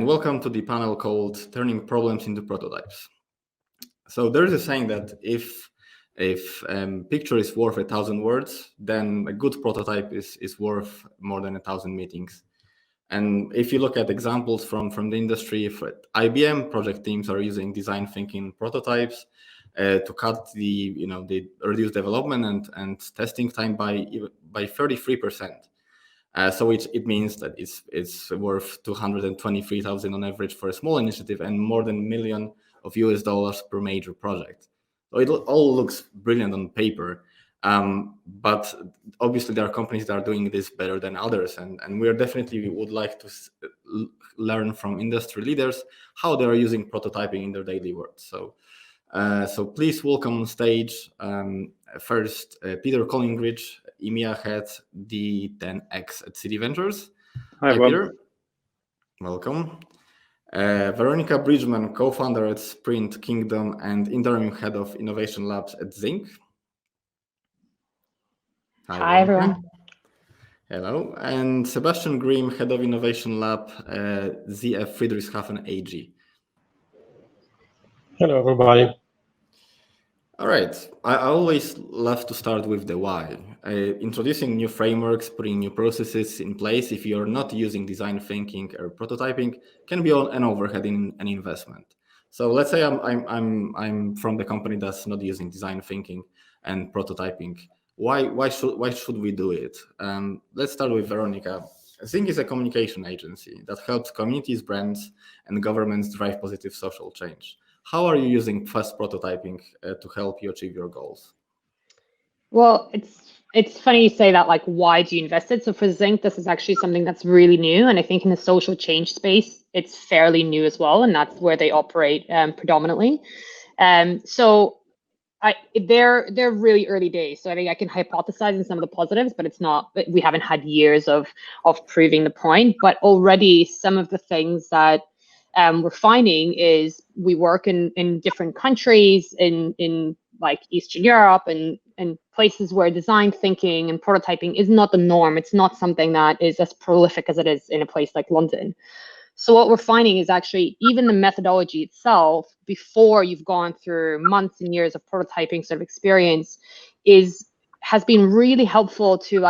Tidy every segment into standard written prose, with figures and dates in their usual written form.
and welcome to the panel called Turning Problems into Prototypes. So there is a saying that if picture is worth 1,000 words, then a good prototype is worth more than 1,000 meetings. And if you look at examples from the industry, for IBM project teams are using design thinking prototypes to cut the reduce development and testing time by 33%. So it means that it's worth 223,000 on average for a small initiative and more than $1 million US per major project. So it all looks brilliant on paper, but obviously there are companies that are doing this better than others, and we would like to learn from industry leaders how they are using prototyping in their daily work. So please welcome on stage first Peter Collingridge, EMEA head D10X at Citi Ventures. Hi Peter. Welcome. Veronika Bridgman, co-founder at Sprint Kingdom and interim head of innovation labs at Zinc. Hi everyone. Hello. And Sebastian Grimm, head of innovation lab ZF Friedrichshafen AG. Hello everybody. All right. I always love to start with the why. Introducing new frameworks, putting new processes in place, if you're not using design thinking or prototyping, can be an overhead in an investment. So let's say I'm from the company that's not using design thinking and prototyping. Why should we do it? Let's start with Veronika. Zinc is a communication agency that helps communities, brands, and governments drive positive social change. How are you using fast prototyping to help you achieve your goals? Well, it's funny you say that, like, why do you invest it? So for Zinc, this is actually something that's really new. And I think in the social change space, it's fairly new as well. And that's where they operate predominantly. So they're really early days. So I think I can hypothesize on some of the positives, but we haven't had years of proving the point. But already some of the things that we're finding is we work in different countries in like Eastern Europe and places where design thinking and prototyping is not the norm. It's not something that is as prolific as it is in a place like London. So what we're finding is actually even the methodology itself, before you've gone through months and years of prototyping sort of experience, has been really helpful to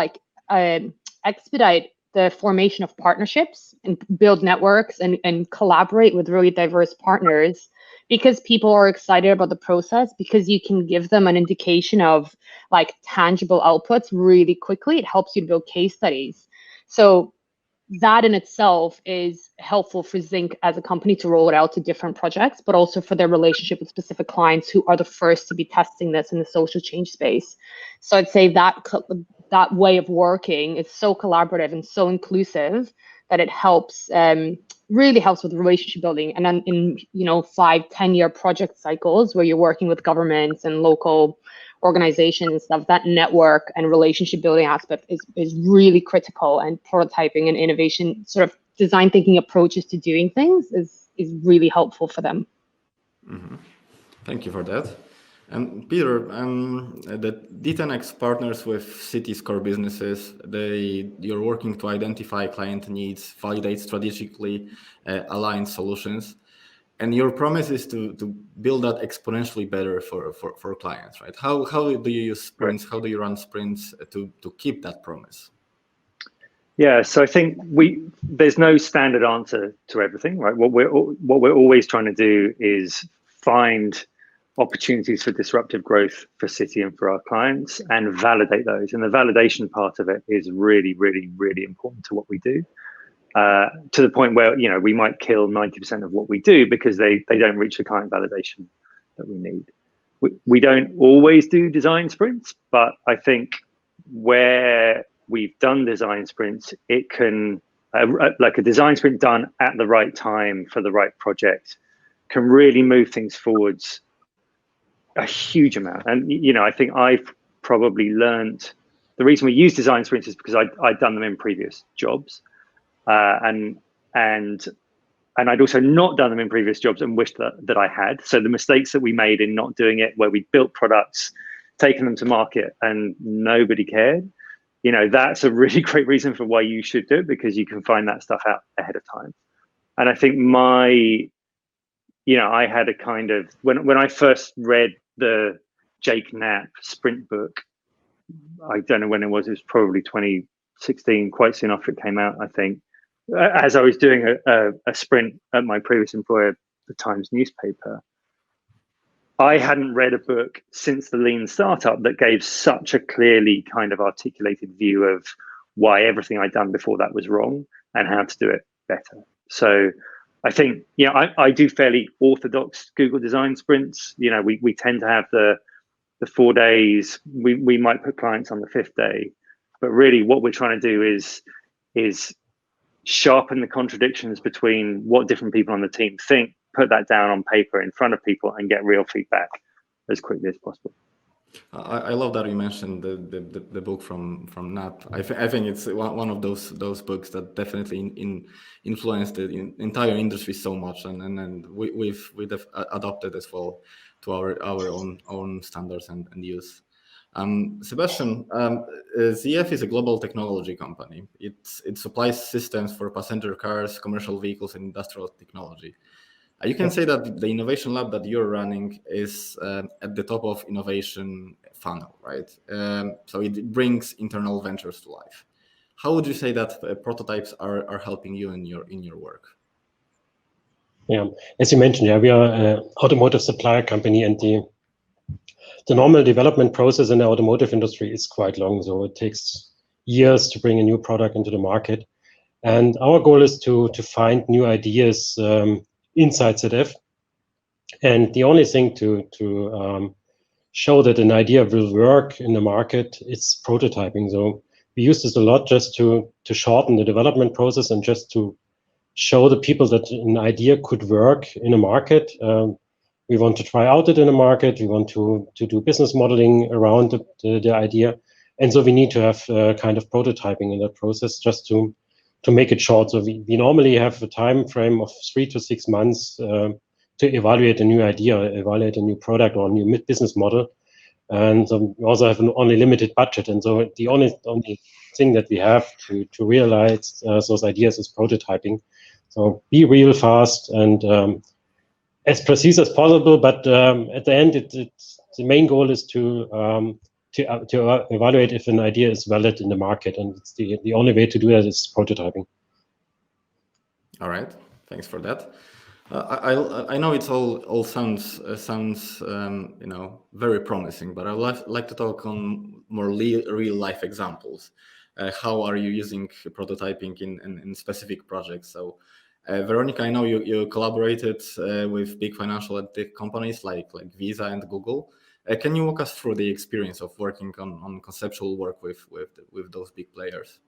expedite the formation of partnerships and build networks and collaborate with really diverse partners, because people are excited about the process, because you can give them an indication of like tangible outputs really quickly. It helps you to build case studies. So that in itself is helpful for Zinc as a company to roll it out to different projects, but also for their relationship with specific clients who are the first to be testing this in the social change space. So I'd say that way of working is so collaborative and so inclusive that it helps, really helps with relationship building. And then in 5-10 year project cycles where you're working with governments and local organizations and stuff, that network and relationship building aspect is really critical, and prototyping and innovation sort of design thinking approaches to doing things is really helpful for them. Mm-hmm. Thank you for that. And Peter, the D10X partners with Citi's core businesses. You're working to identify client needs, validate strategically aligned solutions. And your promise is to build that exponentially better for clients, right? How do you use sprints? Right. How do you run sprints to keep that promise? Yeah, so I think there's no standard answer to everything, right? What we're always trying to do is find opportunities for disruptive growth for Citi and for our clients and validate those. And the validation part of it is really, really, really important to what we do. To the point where we might kill 90% of what we do because they don't reach the client validation that we need. We don't always do design sprints, but I think where we've done design sprints, it can like a design sprint done at the right time for the right project can really move things forwards a huge amount. And I think I've probably learned the reason we use design sprints is because I'd done them in previous jobs. And I'd also not done them in previous jobs and wished that I had. So the mistakes that we made in not doing it, where we built products, taken them to market and nobody cared, that's a really great reason for why you should do it, because you can find that stuff out ahead of time. And I think I had a kind of, when I first read the Jake Knapp sprint book, I don't know when it was probably 2016, quite soon after it came out, I think, as I was doing a sprint at my previous employer, the Times newspaper. I hadn't read a book since the Lean Startup that gave such a clearly kind of articulated view of why everything I'd done before that was wrong and how to do it better. So I think, I do fairly orthodox Google design sprints. We tend to have the 4 days. We might put clients on the 5th day, but really what we're trying to do is sharpen the contradictions between what different people on the team think, put that down on paper in front of people, and get real feedback as quickly as possible. I love that you mentioned the book from Knapp. I think it's one of those books that definitely influenced the entire industry so much, and we've adopted as well to our own standards and use. Sebastian, ZF is a global technology company. It supplies systems for passenger cars, commercial vehicles, and industrial technology. You can say that the innovation lab that you're running is at the top of innovation funnel, right? So it brings internal ventures to life. How would you say that prototypes are helping you in your work? Yeah, as you mentioned, we are an automotive supplier company, and the normal development process in the automotive industry is quite long. So it takes years to bring a new product into the market. And our goal is to find new ideas inside ZF. And the only thing to show that an idea will work in the market is prototyping. So we use this a lot just to shorten the development process and just to show the people that an idea could work in a market. We want to try out it in a market. We want to do business modeling around the idea. And so we need to have kind of prototyping in that process just to make it short. So we normally have a time frame of 3 to 6 months to evaluate a new idea, evaluate a new product or a new business model. And we also have an only limited budget. And so the only thing that we have to realize those ideas is prototyping. So be real fast and as precise as possible, but at the end, the main goal is to evaluate if an idea is valid in the market, and it's the only way to do that is prototyping. All right, thanks for that. I know it all sounds very promising, but I'd like to talk on more real life examples. How are you using prototyping in specific projects? So. Veronika, I know you collaborated with big financial and tech companies like Visa and Google. Can you walk us through the experience of working on conceptual work with those big players?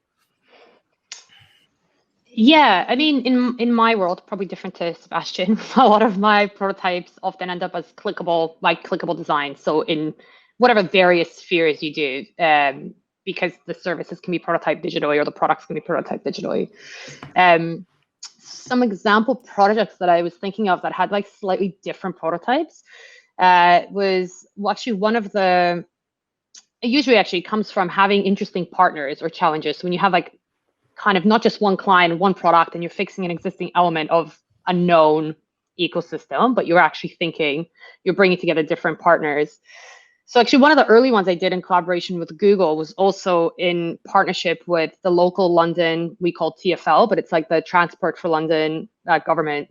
Yeah, I mean, in my world, probably different to Sebastian, a lot of my prototypes often end up as clickable design. So in whatever various spheres you do, because the services can be prototyped digitally or the products can be prototyped digitally. Some example projects that I was thinking of that had like slightly different prototypes was actually one of it usually actually comes from having interesting partners or challenges. So when you have like kind of not just one client, one product, and you're fixing an existing element of a known ecosystem, but you're actually you're bringing together different partners. So actually one of the early ones I did in collaboration with Google was also in partnership with the local London, we call TfL, but it's like the Transport for London government,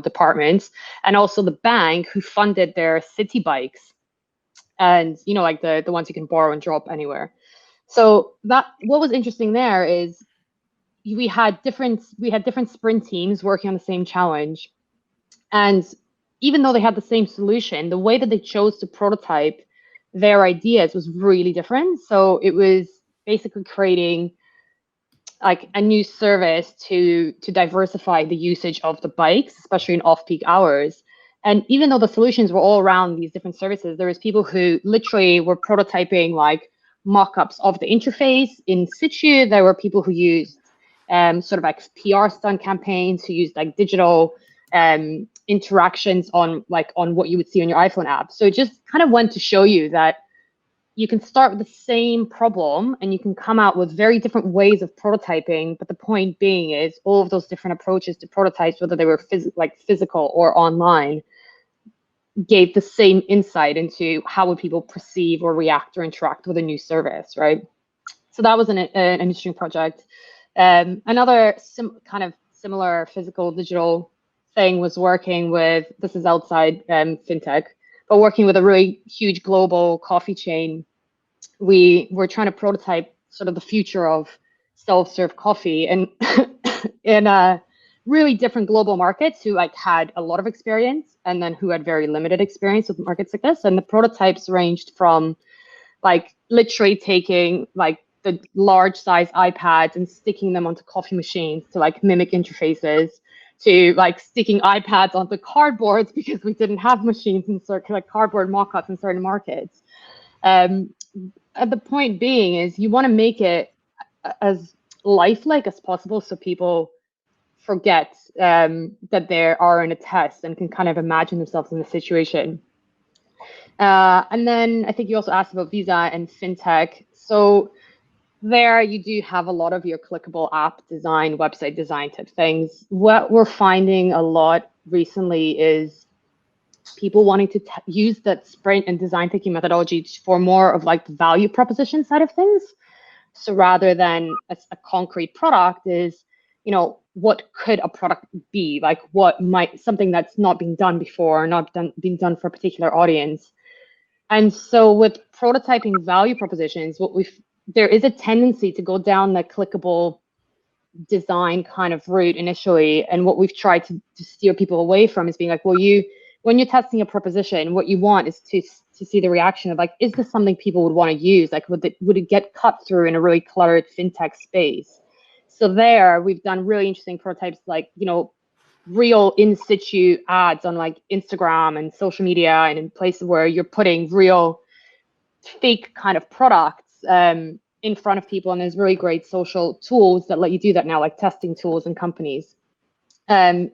departments, and also the bank who funded their city bikes and, like the ones you can borrow and drop anywhere. So what was interesting there is we had different sprint teams working on the same challenge. And even though they had the same solution, the way that they chose to prototype their ideas was really different. So it was basically creating like a new service to diversify the usage of the bikes, especially in off-peak hours. And even though the solutions were all around these different services, there was people who literally were prototyping like mock-ups of the interface in situ. There were people who used sort of like PR stunt campaigns, who used like digital interactions on what you would see on your iPhone app. So it just kind of went to show you that you can start with the same problem and you can come out with very different ways of prototyping. But the point being is all of those different approaches to prototypes, whether they were physical or online, gave the same insight into how would people perceive or react or interact with a new service, right? So that was an interesting project. Another kind of similar physical digital thing was working with, this is outside fintech, but working with a really huge global coffee chain. We were trying to prototype sort of the future of self-serve coffee, and in really different global markets who like had a lot of experience and then who had very limited experience with markets like this. And the prototypes ranged from like literally taking like the large size iPads and sticking them onto coffee machines to like mimic interfaces, to like sticking iPads onto cardboards because we didn't have machines in certain like cardboard mock-ups in certain markets. The point being is you want to make it as lifelike as possible so people forget that they are in a test and can kind of imagine themselves in the situation. And then I think you also asked about Visa and fintech. So there you do have a lot of your clickable app design, website design type things. What we're finding a lot recently is people wanting to use that sprint and design thinking methodology for more of like the value proposition side of things. So rather than a concrete product is, you know, what could a product be? Like what might something that's not been done before, been done for a particular audience. And so with prototyping value propositions, there is a tendency to go down the clickable design kind of route initially. And what we've tried to steer people away from is being like, well, when you're testing a proposition, what you want is to see the reaction of like, is this something people would want to use? Like, would it get cut through in a really cluttered fintech space? So there, we've done really interesting prototypes, like, you know, real in situ ads on like Instagram and social media and in places where you're putting real fake kind of products in front of people. And there's really great social tools that let you do that now, like testing tools in companies. And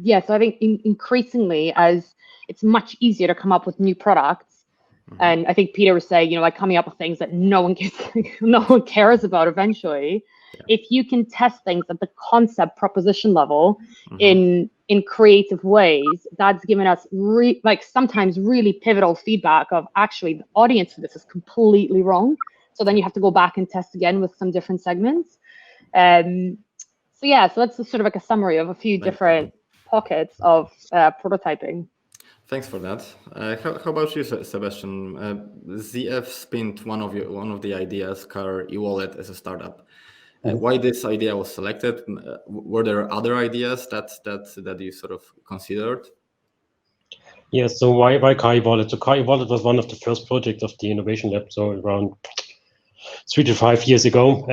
yeah, so I think increasingly as it's much easier to come up with new products. Mm-hmm. And I think Peter was saying, you know, like coming up with things that no one cares about eventually. Yeah. If you can test things at the concept proposition level, mm-hmm. in creative ways, that's given us sometimes really pivotal feedback of actually the audience for this is completely wrong. So then you have to go back and test again with some different segments. So yeah, so that's sort of like a summary of a few different pockets of prototyping. Thanks for that. How about you, Sebastian? ZF spinned one of the ideas, car e-wallet, as a startup. Why this idea was selected? Were there other ideas that you sort of considered? Yes. So why car e-wallet? So car e-wallet was one of the first projects of the Innovation Lab. So around 3 to 5 years ago.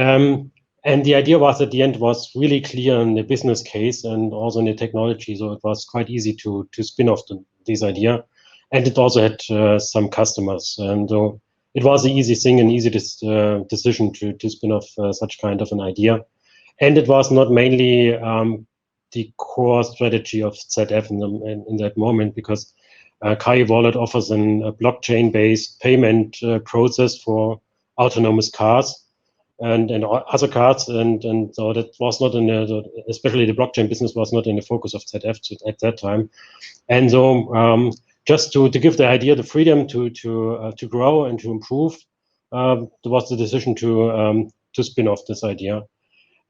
And the idea was at the end was really clear in the business case and also in the technology. So it was quite easy to spin off this idea. And it also had some customers. And so it was an easy thing, an easy decision to spin off such kind of an idea. And it was not mainly the core strategy of ZF in that moment, because car e-wallet offers a blockchain-based payment process for autonomous cars. And other cars, and so that was not especially the blockchain business was not in the focus of ZF at that time, and so just to give the idea the freedom to grow and to improve, there was the decision to spin off this idea.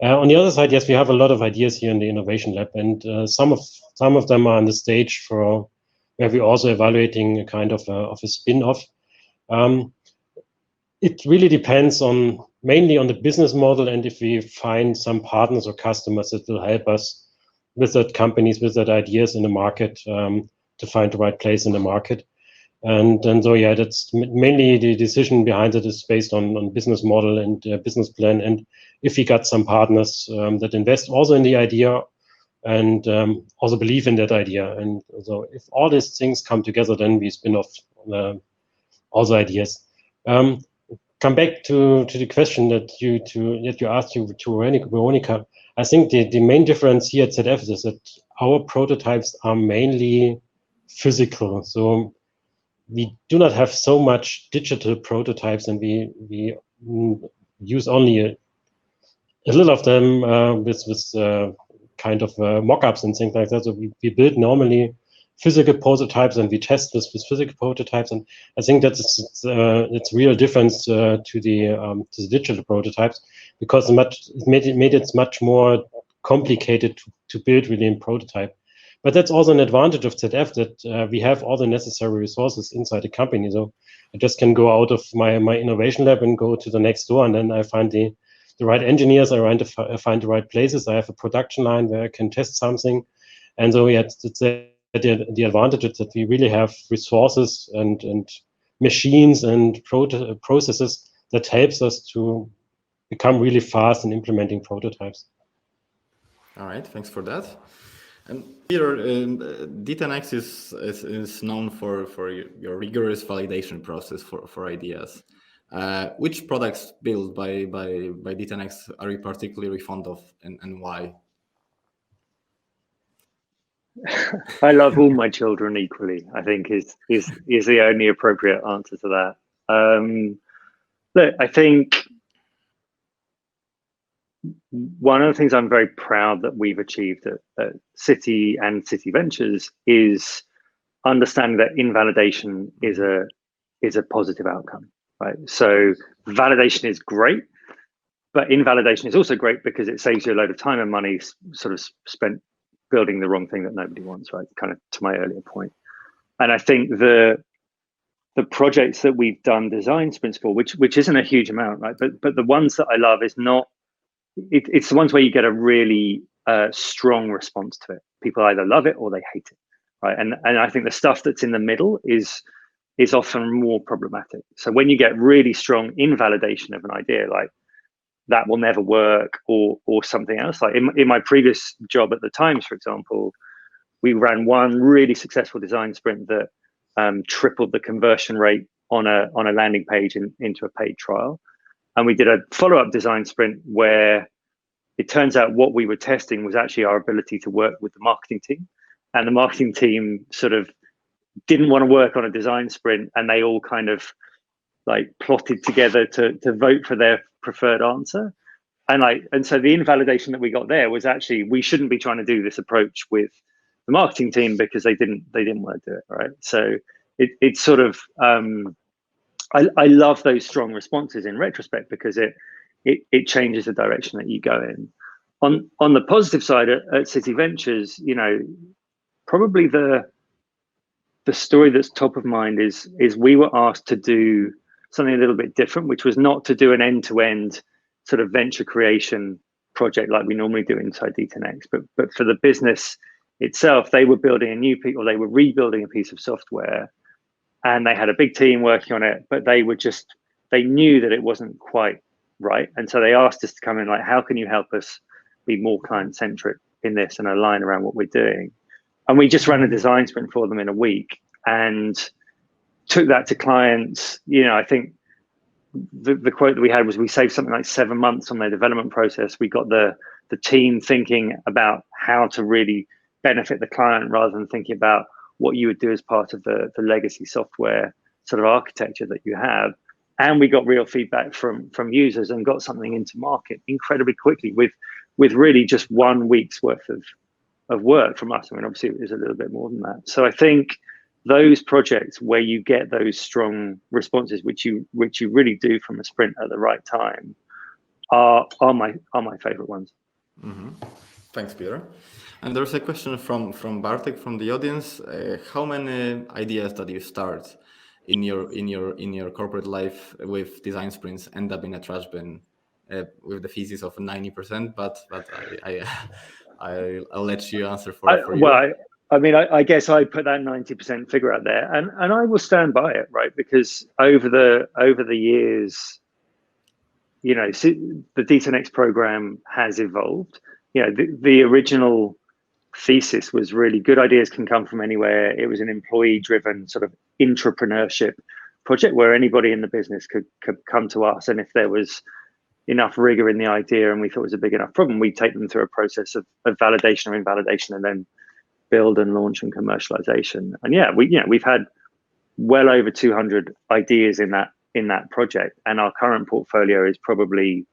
On the other side, yes, we have a lot of ideas here in the Innovation Lab, and some of them are on the stage for where we're also evaluating a kind of a spin-off. It really depends mainly on the business model, and if we find some partners or customers that will help us with that companies, with that ideas in the market, to find the right place in the market. And so, yeah, that's mainly the decision behind it is based on business model and business plan. And if we got some partners that invest also in the idea and also believe in that idea. And so if all these things come together, then we spin off all the ideas. Come back to the question that you asked to Veronika. I think the main difference here at ZF is that our prototypes are mainly physical. So we do not have so much digital prototypes, and we use only a little of them with kind of mock-ups and things like that. So we build normally physical prototypes, and we test this with physical prototypes. And I think that it's real difference to the digital prototypes, because it made it much more complicated to build really a prototype. But that's also an advantage of ZF, that we have all the necessary resources inside the company. So I just can go out of my innovation lab and go to the next door, and then I find the right engineers, I find the right places. I have a production line where I can test something. And so yeah, it's the advantage is that we really have resources and machines and processes that helps us to become really fast in implementing prototypes. All right, thanks for that. And Peter, D10X is known for your rigorous validation process for ideas. Which products built by D10X are you particularly fond of, and why? I love all my children equally, I think is the only appropriate answer to that. Look, I think one of the things I'm very proud that we've achieved at Citi and Citi Ventures is understanding that invalidation is a positive outcome, right? So validation is great, but invalidation is also great because it saves you a load of time and money sort of spent building the wrong thing that nobody wants, right? Kind of to my earlier point. And I think the projects that we've done design sprints for, which isn't a huge amount, right? But the ones that I love is not, it's the ones where you get a really strong response to it. People either love it or they hate it, right? And I think the stuff that's in the middle is often more problematic. So when you get really strong invalidation of an idea, like that will never work or something else, like in my previous job at the Times, for example, we ran one really successful design sprint that tripled the conversion rate on a landing page into a paid trial. And we did a follow-up design sprint where it turns out what we were testing was actually our ability to work with the marketing team. And the marketing team sort of didn't want to work on a design sprint, and they all kind of like plotted together to vote for their preferred answer. And so the invalidation that we got there was actually, we shouldn't be trying to do this approach with the marketing team because they didn't want to do it, right? So it's sort of I love those strong responses in retrospect because it changes the direction that you go in. On the positive side at Citi Ventures, you know, probably the story that's top of mind is we were asked to do something a little bit different, which was not to do an end-to-end sort of venture creation project like we normally do inside D10X, but for the business itself, they were building a new piece, or they were rebuilding a piece of software. And they had a big team working on it, but they knew that it wasn't quite right. And so they asked us to come in, like, how can you help us be more client-centric in this and align around what we're doing? And we just ran a design sprint for them in a week and took that to clients. You know, I think the quote that we had was, we saved something like 7 months on their development process. We got the team thinking about how to really benefit the client rather than thinking about what you would do as part of the legacy software sort of architecture that you have. And we got real feedback from users and got something into market incredibly quickly with really just 1 week's worth of work from us. I mean, obviously it was a little bit more than that. So I think those projects where you get those strong responses, which you really do from a sprint at the right time, are my favorite ones. Mm-hmm. Thanks, Peter. And there's a question from Bartek from the audience. How many ideas that you start in your corporate life with design sprints end up in a trash bin with the thesis of 90%? But I'll let you answer for you. Well, I mean, I guess I put that 90% figure out there, and I will stand by it, right? Because over the years, you know, the D10X program has evolved. You know, the original thesis was really good ideas can come from anywhere. It was an employee-driven sort of intrapreneurship project where anybody in the business could come to us, and if there was enough rigor in the idea and we thought it was a big enough problem, we'd take them through a process of validation or invalidation and then build and launch and commercialization. And yeah, we've had well over 200 ideas in that project, and our current portfolio is probably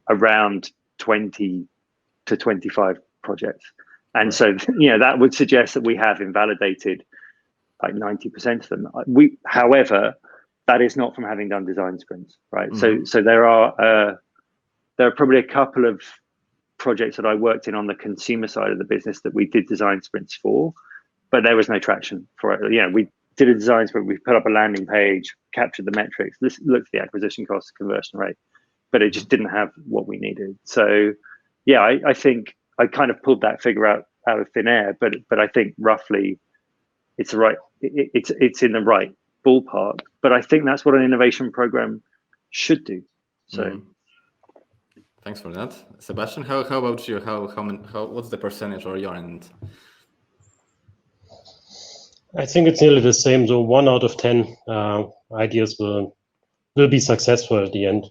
around 20 to 25 projects. And so, that would suggest that we have invalidated like 90% of them. However, that is not from having done design sprints, right? Mm-hmm. So there are probably a couple of projects that I worked in on the consumer side of the business that we did design sprints for, but there was no traction for it. We did a design sprint, we put up a landing page, captured the metrics, looked at the acquisition cost, conversion rate, but it just didn't have what we needed. So I think I kind of pulled that figure out of thin air, but I think roughly it's right. It's in the right ballpark. But I think that's what an innovation program should do. So, thanks for that, Sebastian. How about you? How what's the percentage or your end? I think it's nearly the same. So 1 out of 10 ideas will be successful at the end.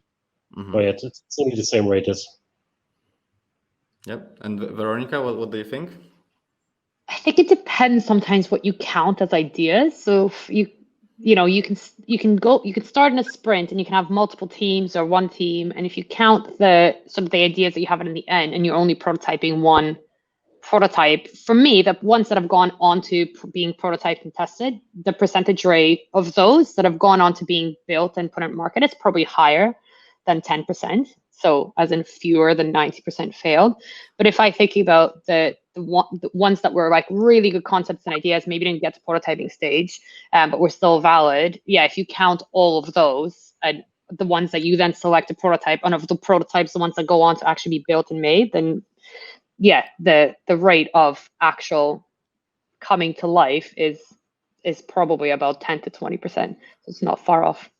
Mm-hmm. But it's nearly the same rate as. Yep. And Veronika, what do you think? I think it depends sometimes what you count as ideas. So if you can start in a sprint and you can have multiple teams or one team, and if you count the ideas that you have in the end and you're only prototyping one prototype, for me, the ones that have gone on to being prototyped and tested, the percentage rate of those that have gone on to being built and put on market is probably higher than 10%. So as in fewer than 90% failed. But if I think about the ones that were like really good concepts and ideas, maybe didn't get to prototyping stage, but were still valid. Yeah, if you count all of those and the ones that you then select a prototype, and of the prototypes, the ones that go on to actually be built and made, then yeah, the rate of actual coming to life is probably about 10 to 20%. So it's not far off.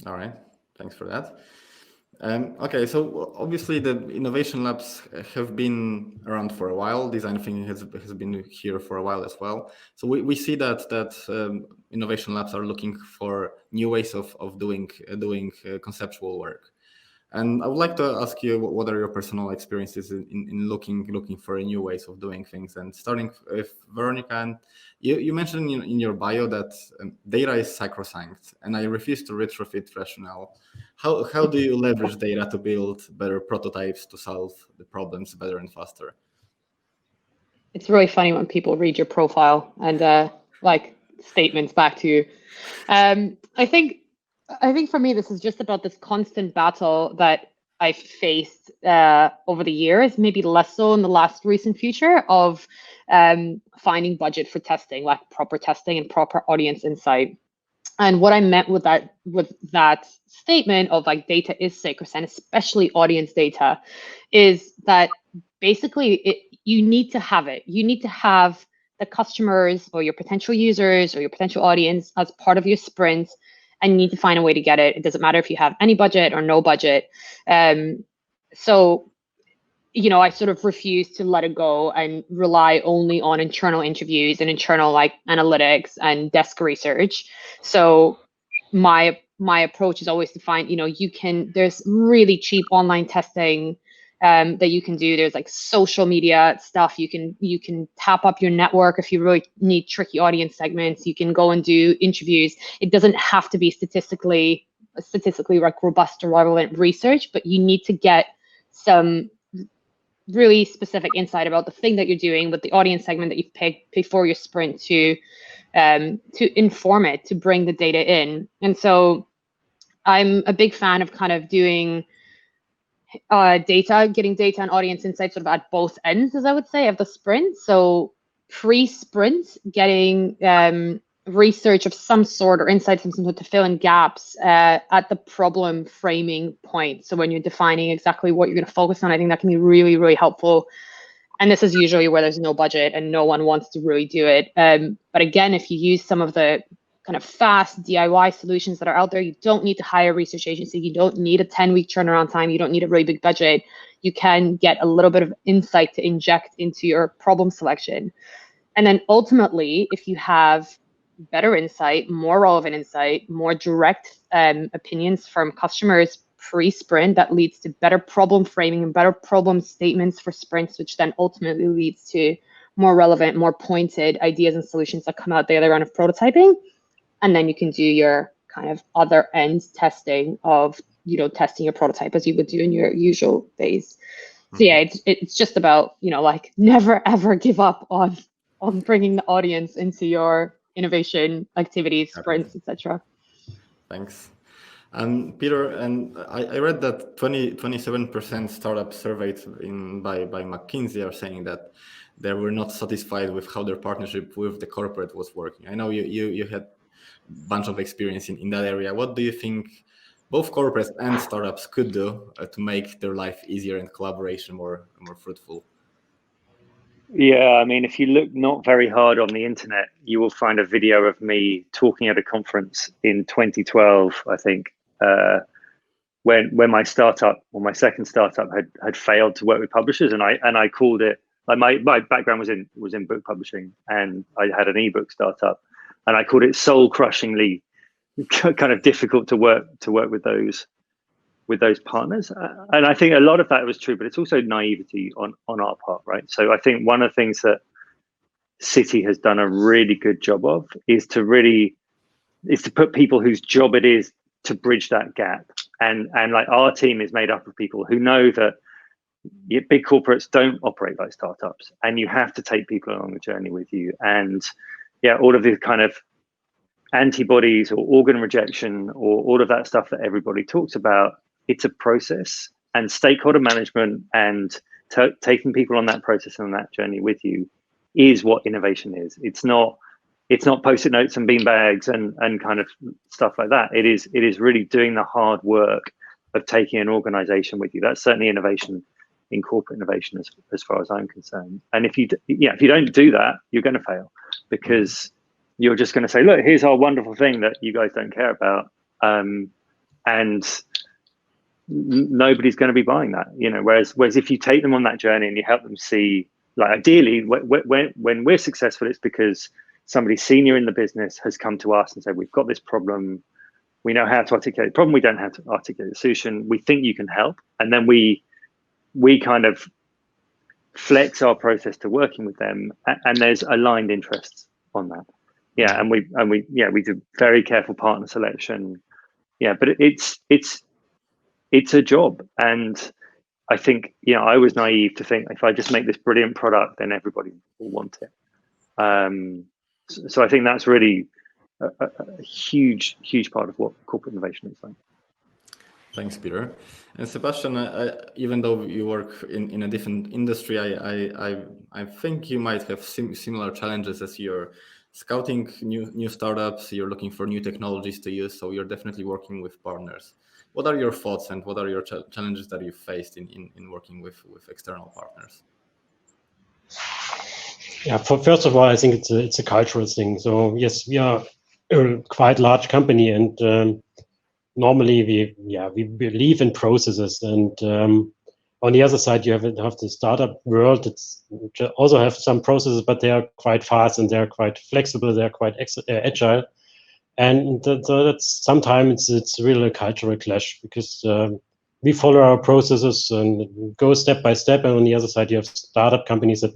All right, thanks for that. Okay, so obviously the innovation labs have been around for a while. Design thinking has been here for a while as well. So we see that innovation labs are looking for new ways of doing conceptual work. And I would like to ask you, what are your personal experiences in looking for new ways of doing things? And starting with Veronika, and you mentioned in your bio that data is sacrosanct, and I refuse to retrofit rationale. How do you leverage data to build better prototypes to solve the problems better and faster? It's really funny when people read your profile and like statements back to you. I think for me, this is just about this constant battle that I've faced over the years, maybe less so in the last recent future, of finding budget for testing, like proper testing and proper audience insight. And what I meant with that statement of like data is sacrosanct, especially audience data, is that basically you need to have it. You need to have the customers or your potential users or your potential audience as part of your sprint, and you need to find a way to get it. It doesn't matter if you have any budget or no budget. So, I sort of refuse to let it go and rely only on internal interviews and internal like analytics and desk research. So my approach is always to find, there's really cheap online testing that you can do. There's like social media stuff. You can tap up your network if you really need tricky audience segments. You can go and do interviews. It doesn't have to be statistically like robust or relevant research, but you need to get some really specific insight about the thing that you're doing with the audience segment that you've picked before your sprint to inform it, to bring the data in. And so I'm a big fan of kind of doing getting data and audience insights sort of at both ends, as I would say, of the sprint. So pre-sprint, getting research of some sort or insights from some sort to fill in gaps at the problem framing point. So when you're defining exactly what you're going to focus on, I think that can be really, really helpful. And this is usually where there's no budget and no one wants to really do it. But again, if you use some of the kind of fast DIY solutions that are out there, you don't need to hire a research agency. You don't need a 10-week turnaround time. You don't need a really big budget. You can get a little bit of insight to inject into your problem selection. And then ultimately, if you have better insight, more relevant insight, more direct opinions from customers pre-sprint, that leads to better problem framing and better problem statements for sprints, which then ultimately leads to more relevant, more pointed ideas and solutions that come out the other end of prototyping. and then you can do your kind of other end testing of, testing your prototype as you would do in your usual phase. So yeah, it's just about, like never ever give up on bringing the audience into your innovation activities, sprints, etc. Thanks. And Peter, and I read that 27% startups surveyed by McKinsey are saying that they were not satisfied with how their partnership with the corporate was working. I know you had a bunch of experience in that area. What do you think both corporates and startups could do to make their life easier and collaboration more fruitful? Yeah, I mean, if you look not very hard on the internet, you will find a video of me talking at a conference in 2012, I think, when my startup, or my second startup, had failed to work with publishers, and I called it, like my background was in book publishing, and I had an ebook startup, and I called it soul crushingly kind of difficult to work with those partners. And I think a lot of that was true, but it's also naivety on our part, right? So I think one of the things that Citi has done a really good job of is to put people whose job it is to bridge that gap. And like our team is made up of people who know that big corporates don't operate like startups, and you have to take people along the journey with you. And yeah, all of these kind of antibodies or organ rejection or all of that stuff that everybody talks about, it's a process, and stakeholder management and taking people on that process and on that journey with you is what innovation is. It's not post-it notes and bean bags and kind of stuff like that. It is really doing the hard work of taking an organization with you. That's certainly innovation in corporate innovation as far as I'm concerned. And if you don't do that, you're going to fail, because you're just going to say, look, here's our wonderful thing that you guys don't care about. And nobody's going to be buying that, whereas if you take them on that journey and you help them see, like ideally when we're successful, it's because somebody senior in the business has come to us and said, we've got this problem, we know how to articulate the problem, we don't have to articulate the solution, we think you can help, and then we kind of flex our process to working with them, and there's aligned interests on that. Yeah, and we do very careful partner selection. Yeah, but it's a job, and I think I was naive to think if I just make this brilliant product, then everybody will want it. So I think that's really a huge part of what corporate innovation is like. Thanks, Peter. And Sebastian, even though you work in a different industry, I think you might have similar challenges as you're scouting new startups, you're looking for new technologies to use, so you're definitely working with partners. What are your thoughts and what are your challenges that you faced in working with external partners? Yeah, first of all, I think it's a cultural thing. So yes, we are a quite large company, and normally we believe in processes. And on the other side, you have the startup world. It's also have some processes, but they are quite fast and they are quite flexible. They are quite agile, and so that's sometimes it's really a cultural clash, because we follow our processes and go step by step. And on the other side, you have startup companies that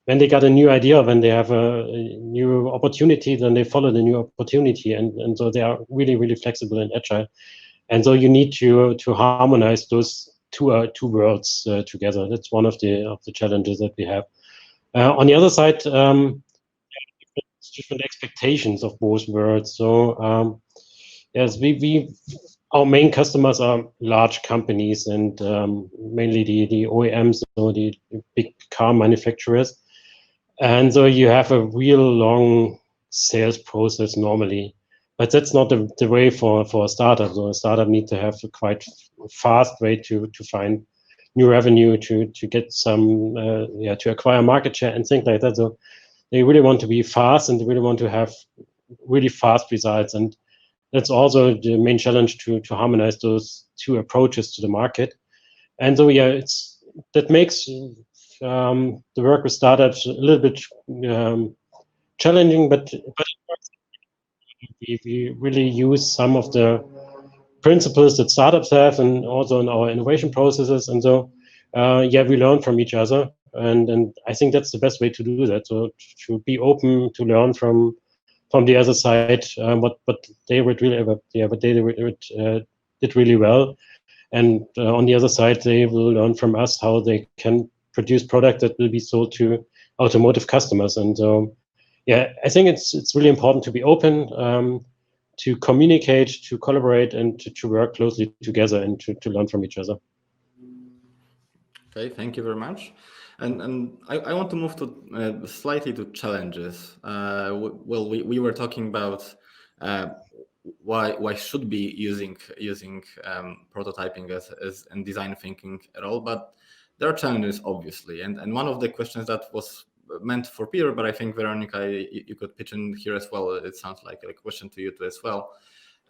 when they got a new idea, when they have a new opportunity, then they follow the new opportunity, and so they are really, really flexible and agile. And so you need to harmonize those two worlds together. That's one of the challenges that we have. On the other side, different expectations of both worlds. So yes, our main customers are large companies, and mainly the OEMs, so the big car manufacturers. And so you have a real long sales process normally, but that's not the way for a startup. So a startup needs to have a quite fast way to find new revenue, to get some, to acquire market share and things like that. So they really want to be fast, and they really want to have really fast results. And that's also the main challenge, to harmonize those two approaches to the market. And so yeah, that makes the work with startups a little bit challenging, but we really use some of the principles that startups have, and also in our innovation processes. And so we learn from each other, and I think that's the best way to do that. So to be open to learn from from the other side what they would really did really well, and on the other side they will learn from us how they can produce product that will be sold to automotive customers. And yeah, I think it's really important to be open, to communicate, to collaborate, and to work closely together and to learn from each other. Okay, thank you very much. And I want to move to slightly to challenges. Well, we were talking about why should be using prototyping as and design thinking at all, but there are challenges obviously, and one of the questions that was meant for Peter, but I think Veronika, you could pitch in here as well. It sounds like a question to you too as well.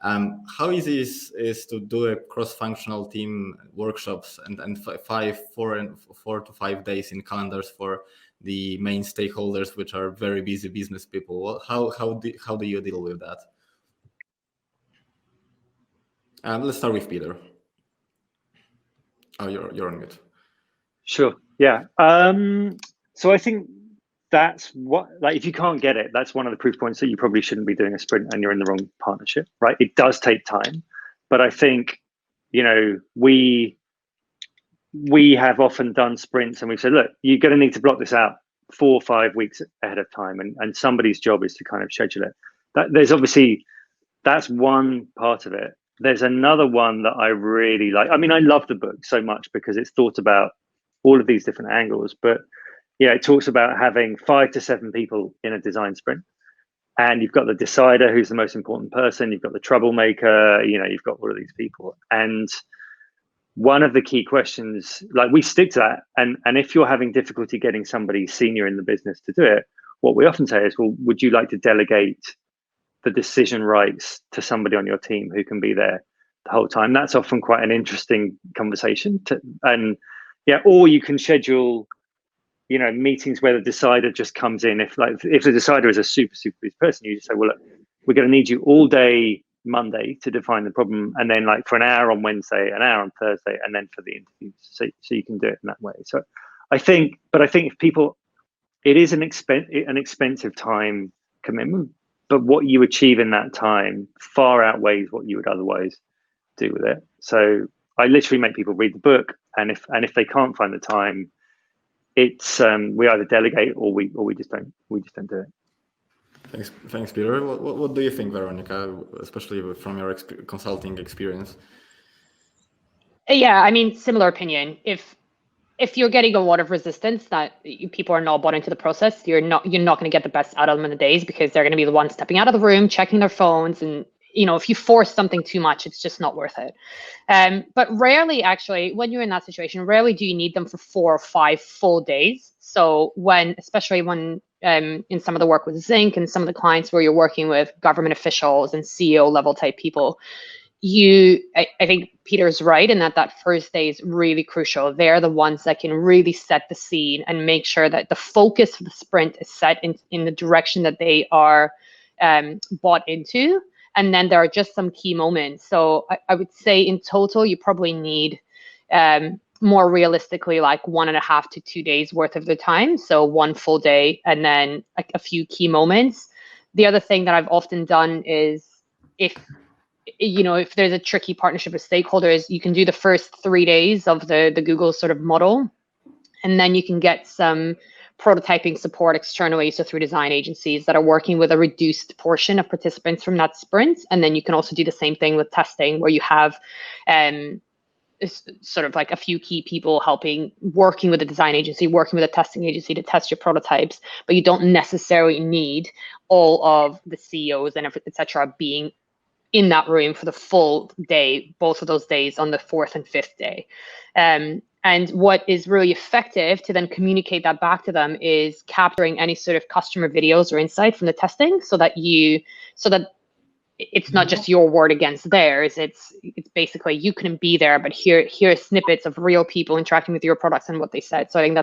How easy is to do a cross-functional team workshops and 4 to 5 days in calendars for the main stakeholders, which are very busy business people? How do you deal with that? Let's start with Peter. Oh, you're on mute. Sure. Yeah. So I think that's what, like, if you can't get it, that's one of the proof points that you probably shouldn't be doing a sprint and you're in the wrong partnership, right? It does take time, but I think, you know, we have often done sprints and we've said, look, you're going to need to block this out 4 or 5 weeks ahead of time, and somebody's job is to kind of schedule it. There's obviously, that's one part of it. There's another one that I really like. I mean, I love the book so much because it's thought about all of these different angles, but yeah, it talks about having 5 to 7 people in a design sprint, and you've got the decider, who's the most important person. You've got the troublemaker, you know, you've got all of these people. And one of the key questions, like, we stick to that. And if you're having difficulty getting somebody senior in the business to do it, what we often say is, well, would you like to delegate the decision rights to somebody on your team who can be there the whole time? That's often quite an interesting conversation and yeah, or you can schedule, you know, meetings where the decider just comes in. If the decider is a super busy person, you just say, well, look, we're going to need you all day Monday to define the problem, and then like for an hour on Wednesday, an hour on Thursday, and then for the interviews, so you can do it in that way. So I think if people, it is an expensive time commitment, but what you achieve in that time far outweighs what you would otherwise do with it. So I literally make people read the book, and if they can't find the time, it's we either delegate or we just don't do it. Thanks, Peter. What do you think, Veronika, especially from your consulting experience? Yeah, I mean, similar opinion. If you're getting a lot of resistance that people are not bought into the process, you're not going to get the best out of them in the days, because they're going to be the ones stepping out of the room, checking their phones, and you know, if you force something too much, it's just not worth it. But rarely, actually, when you're in that situation, rarely do you need them for 4 or 5 full days. So especially when in some of the work with Zinc and some of the clients where you're working with government officials and CEO level type people, I think Peter's right in that first day is really crucial. They're the ones that can really set the scene and make sure that the focus of the sprint is set in the direction that they are bought into. And then there are just some key moments. So I would say in total, you probably need more realistically like 1.5 to 2 days worth of the time. So 1 full day and then like a few key moments. The other thing that I've often done is if there's a tricky partnership with stakeholders, you can do the first 3 days of the Google sort of model, and then you can get some prototyping support externally, so through design agencies that are working with a reduced portion of participants from that sprint. And then you can also do the same thing with testing, where you have sort of like a few key people working with a design agency, working with a testing agency to test your prototypes, but you don't necessarily need all of the CEOs and et cetera being in that room for the full day, both of those days on the 4th and 5th day. And what is really effective to then communicate that back to them is capturing any sort of customer videos or insight from the testing, so that it's not just your word against theirs. It's basically, you couldn't be there, but here are snippets of real people interacting with your products and what they said. So I think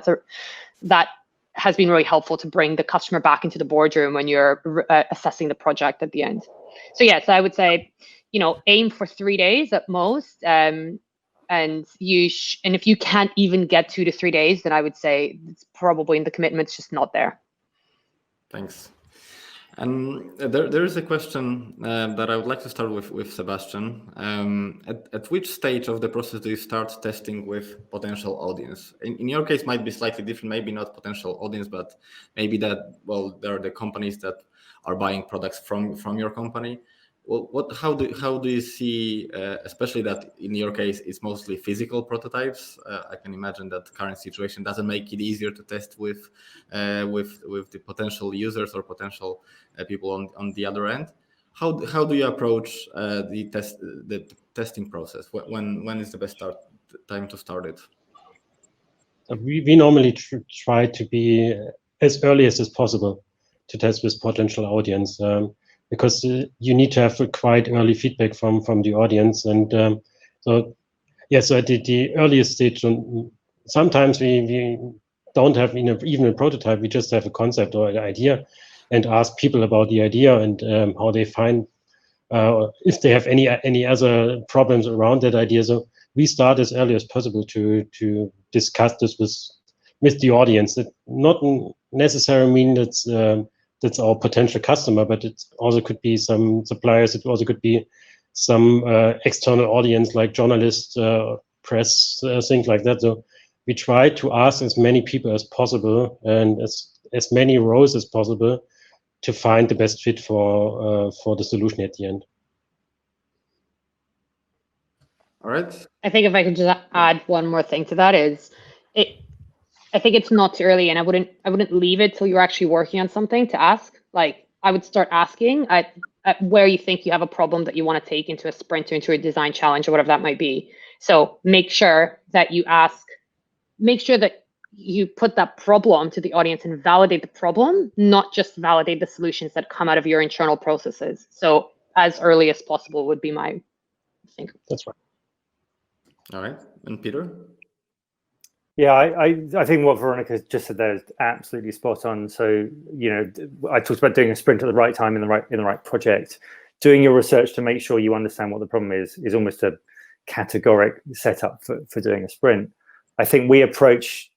that has been really helpful to bring the customer back into the boardroom when you're assessing the project at the end. So yes, I would say, aim for 3 days at most. And if you can't even get 2 to 3 days, then I would say it's probably in the commitment's just not there. Thanks. And there is a question that I would like to start with Sebastian. At which stage of the process do you start testing with potential audience? In your case, might be slightly different. Maybe not potential audience, but maybe that, well, there are the companies that are buying products from your company. Well, how do you see, especially that in your case it's mostly physical prototypes? I can imagine that current situation doesn't make it easier to test with the potential users or potential people on the other end. How do you approach the testing process? When is the best time to start it? We normally try to be as early as possible to test with potential audience. Because you need to have a quite early feedback from the audience, and so at the earliest stage, sometimes we don't have even a prototype. We just have a concept or an idea, and ask people about the idea and how they find if they have any other problems around that idea. So we start as early as possible to discuss this with the audience. It not necessarily mean that's our potential customer, but it also could be some suppliers. It also could be some external audience like journalists, press, things like that. So we try to ask as many people as possible and as many rows as possible to find the best fit for the solution at the end. All right. I think if I could just add one more thing to that is I think it's not too early, and I wouldn't leave it till you're actually working on something to ask. Like, I would start asking at where you think you have a problem that you want to take into a sprint or into a design challenge or whatever that might be. So make sure that you put that problem to the audience and validate the problem, not just validate the solutions that come out of your internal processes. So as early as possible would be my thing. That's right. All right. And Peter? Yeah, I think what Veronika just said there is absolutely spot on. So, I talked about doing a sprint at the right time in the right project. Doing your research to make sure you understand what the problem is almost a categoric setup for doing a sprint. I think we approach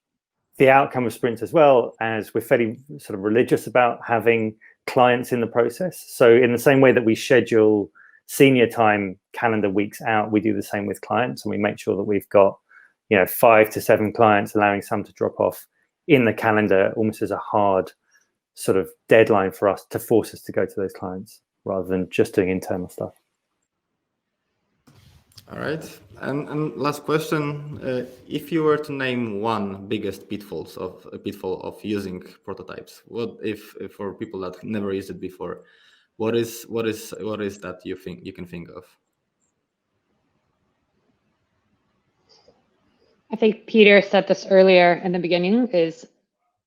the outcome of sprints as well as we're fairly sort of religious about having clients in the process. So in the same way that we schedule senior time calendar weeks out, we do the same with clients, and we make sure that we've got 5 to 7 clients, allowing some to drop off in the calendar almost as a hard sort of deadline for us to force us to go to those clients rather than just doing internal stuff. All right. And last question, if you were to name one biggest pitfall of using prototypes, what if for people that never used it before, what is that you think you can think of? I think Peter said this earlier in the beginning, is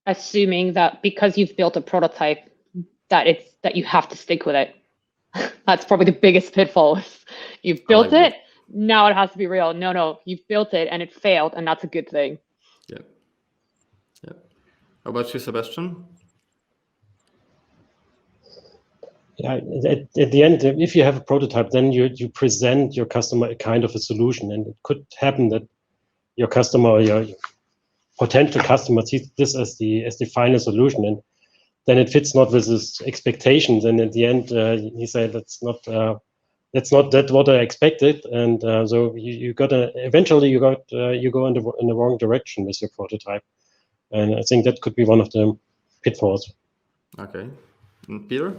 assuming that because you've built a prototype that you have to stick with it. That's probably the biggest pitfall. You've built it, now it has to be real. No, you've built it and it failed, and that's a good thing. Yeah. How about you, Sebastian? Yeah, at the end, if you have a prototype, then you present your customer a kind of a solution, and it could happen that your customer or your potential customer sees this as the final solution, and then it fits not with his expectations, and at the end he said that's not what I expected, and so you go in the wrong direction with your prototype, and I think that could be one of the pitfalls. Okay, and Peter?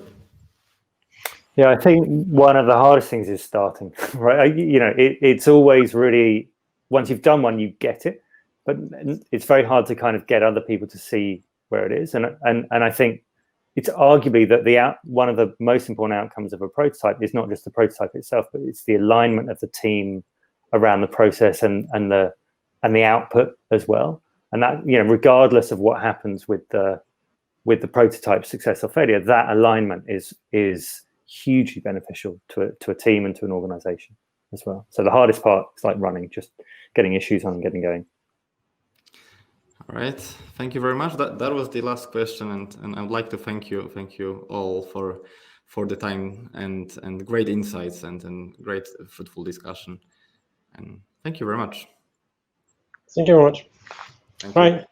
Yeah, I think one of the hardest things is starting, right? It's always really, once you've done one, you get it, but it's very hard to kind of get other people to see where it is. And I think it's arguably that one of the most important outcomes of a prototype is not just the prototype itself, but it's the alignment of the team around the process and the output as well. And that, regardless of what happens with the prototype success or failure, that alignment is hugely beneficial to a team and to an organization as well. So the hardest part is like running, just getting issues on and getting going. All right, thank you very much. That was the last question, and I would like to thank you all for the time and great insights and great fruitful discussion. And thank you very much. Thank you very much. Bye.